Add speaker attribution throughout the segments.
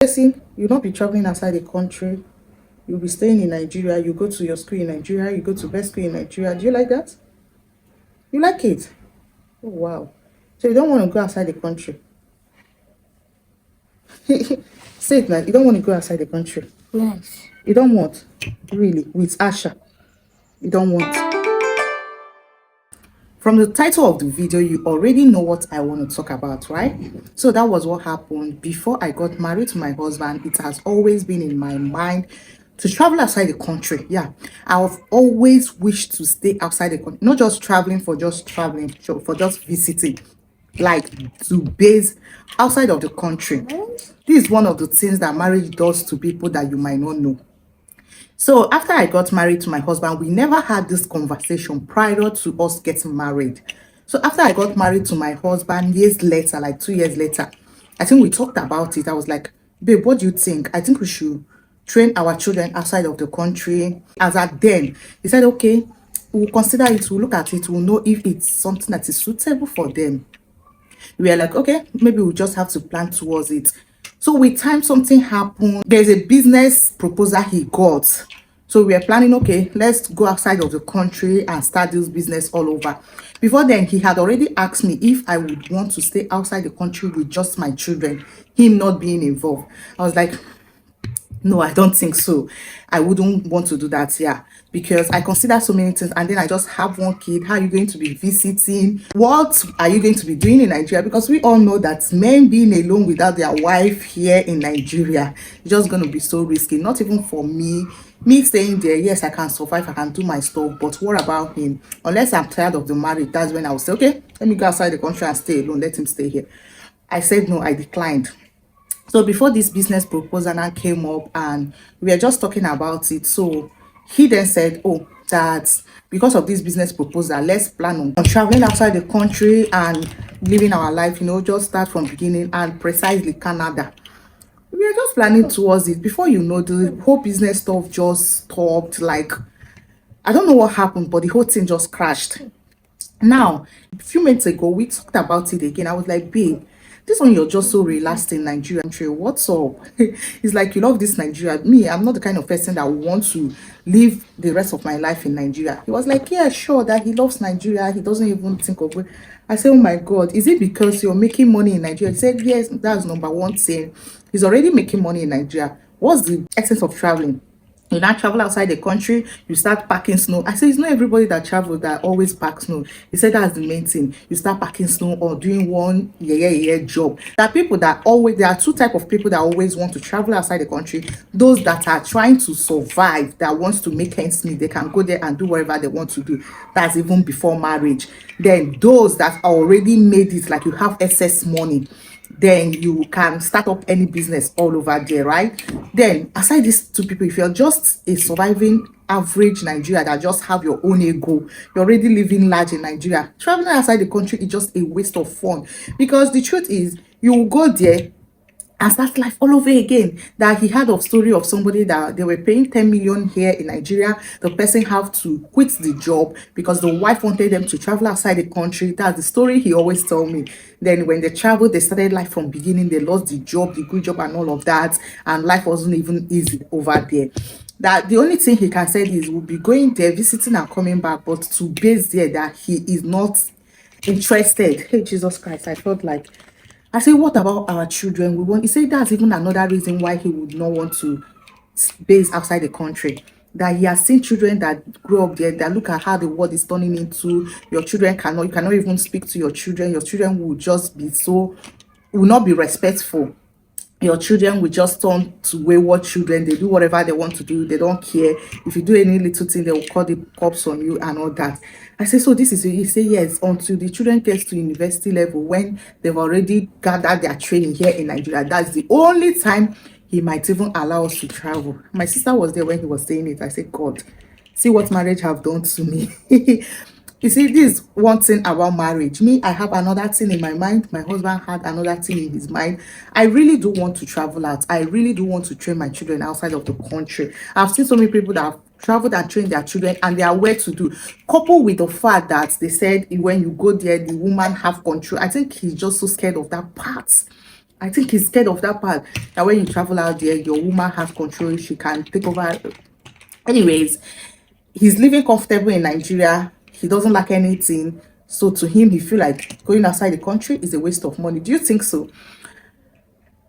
Speaker 1: Person, you'll not be traveling outside the country. You'll be staying in Nigeria. You go to your school in Nigeria. You go to best school in Nigeria. Do you like that? You like it? Oh, wow. So you don't want to go outside the country. Say it now. You don't want to go outside the country.
Speaker 2: Yes.
Speaker 1: You don't want. Really. With Asha. You don't want. From the title of the video, you already know what I want to talk about, right? So that was what happened before I got married to my husband. It has always been in my mind to travel outside the country. Yeah, I've always wished to stay outside the country, not just traveling for just traveling, for just visiting, like to base outside of the country. This is one of the things that marriage does to people that you might not know. So after I got married to my husband, we never had this conversation prior to us getting married. So after I got married to my husband, years later, like 2 years later, I think we talked about it. I was like, babe, what do you think? I think we should train our children outside of the country. As at then, he said, okay, we'll consider it, we'll look at it, we'll know if it's something that is suitable for them. We were like, okay, maybe we'll just have to plan towards it. So with time, something happened. There's a business proposal he got. So we were planning, okay, let's go outside of the country and start this business all over. Before then, he had already asked me if I would want to stay outside the country with just my children, him not being involved. I was like, no, I don't think so. I wouldn't want to do that, yeah, because I consider so many things, and then I just have one kid. How are you going to be visiting? What are you going to be doing in Nigeria? Because we all know that men being alone without their wife here in Nigeria is just going to be so risky. Not even for me. Me staying there, yes, I can survive, I can do my stuff, but what about him? Unless I'm tired of the marriage, that's when I will say, okay, let me go outside the country and stay alone. Let him stay here. I said no, I declined. So before this business proposal now came up and we were just talking about it, so he then said, oh, that because of this business proposal, let's plan on traveling outside the country and living our life, just start from beginning, and precisely Canada. We were just planning towards it. Before you know, the whole business stuff just stopped. Like, I don't know what happened, but the whole thing just crashed. Now, a few minutes ago, we talked about it again. I was like, babe, this one you're just so relaxed in Nigeria. What's up? It's like you love this Nigeria. Me, I'm not the kind of person that would want to live the rest of my life in Nigeria. He was like, yeah, sure, that he loves Nigeria. He doesn't even think of it. I said, oh my God, is it because you're making money in Nigeria? He said, yes, that's number one thing. He's already making money in Nigeria. What's the essence of traveling? You now travel outside the country, you start packing snow. I said, it's not everybody that travels that always pack snow. He said that's the main thing. You start packing snow or doing one job. There are two types of people that always want to travel outside the country. Those that are trying to survive, that wants to make ends meet, they can go there and do whatever they want to do. That's even before marriage. Then those that are already made it, like you have excess money, then you can start up any business all over there, right? Then aside these two people, if you're just a surviving average Nigeria that just have your own ego, you're already living large in Nigeria, traveling outside the country is just a waste of fun. Because the truth is, you will go there and start life all over again. That he had a story of somebody that they were paying 10 million here in Nigeria. The person have to quit the job because the wife wanted them to travel outside the country. That's the story he always told me. Then when they traveled, they started life from beginning. They lost the job, the good job and all of that. And life wasn't even easy over there. That the only thing he can say is we'll be going there, visiting and coming back, but to base there that he is not interested. Hey, Jesus Christ, I felt like I say, what about our children? He said that's even another reason why he would not want to base outside the country. That he has seen children that grow up there, that look at how the world is turning into. You cannot even speak to your children. Your children will just will not be respectful. Your children will just turn to wayward children. They do whatever they want to do. They don't care. If you do any little thing, they will call the cops on you and all that. I say, so this is it. He say, yes, until the children gets to university level, when they've already gathered their training here in Nigeria. That's the only time he might even allow us to travel. My sister was there when he was saying it. I said, God, see what marriage have done to me. You see, this is one thing about marriage. Me, I have another thing in my mind. My husband had another thing in his mind. I really do want to travel out. I really do want to train my children outside of the country. I've seen so many people that have traveled and trained their children and they are well to do. Coupled with the fact that they said when you go there, the woman have control. I think he's just so scared of that part. I think he's scared of that part, that when you travel out there, your woman has control, she can take over. Anyways, he's living comfortable in Nigeria. He doesn't lack anything. So to him, he feel like going outside the country is a waste of money. Do you think so?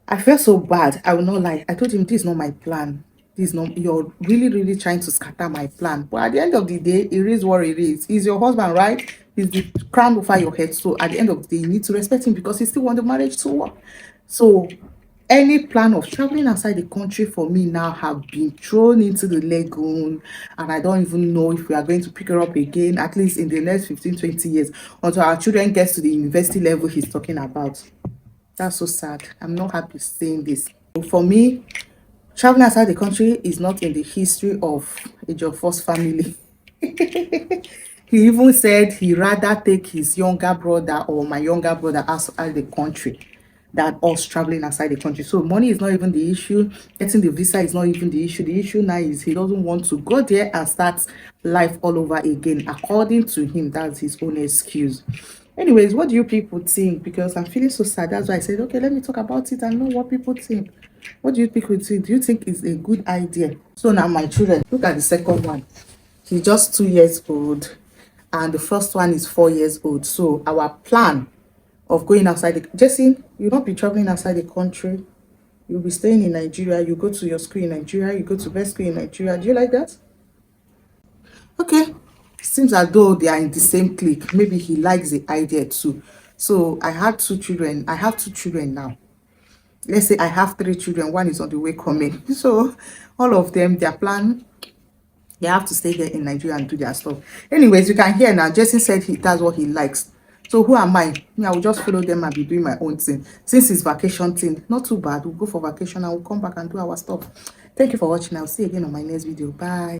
Speaker 1: I felt so bad. I will not lie. I told him, this is not my plan. This is not, you're really, really trying to scatter my plan. But at the end of the day, it is what it is. He's your husband, right? He's the crown over your head. So at the end of the day, you need to respect him because he still want the marriage to work. So any plan of traveling outside the country for me now have been thrown into the lagoon, and I don't even know if we are going to pick her up again, at least in the next 15-20 years, until our children get to the university level he's talking about. That's so sad. I'm not happy saying this. For me, traveling outside the country is not in the history of Ejiofor's family. He even said he rather take his younger brother or my younger brother outside the country than us traveling outside the country. So money is not even the issue. Getting the visa is not even the issue. The issue now is he doesn't want to go there and start life all over again. According to him, that's his own excuse. Anyways, what do you people think? Because I'm feeling so sad. That's why I said, okay, let me talk about it and know what people think. What do you people think? Do you think it's a good idea? So now my children, look at the second one. He's just 2 years old, and the first one is 4 years old. So our plan of going outside the Jesse, you'll not be traveling outside the country. You'll be staying in Nigeria. You go to your school in Nigeria. You go to best school in Nigeria. Do you like that? Okay. Seems as though they are in the same clique. Maybe he likes the idea too. So I had 2 children. I have 2 children now. Let's say I have 3 children. One is on the way coming. So all of them, their plan, they have to stay here in Nigeria and do their stuff. Anyways, you can hear now. Jason said that's what he likes. So who am I? Me, I will just follow them and be doing my own thing. Since it's vacation thing, not too bad. We'll go for vacation and we'll come back and do our stuff. Thank you for watching. I'll see you again on my next video. Bye.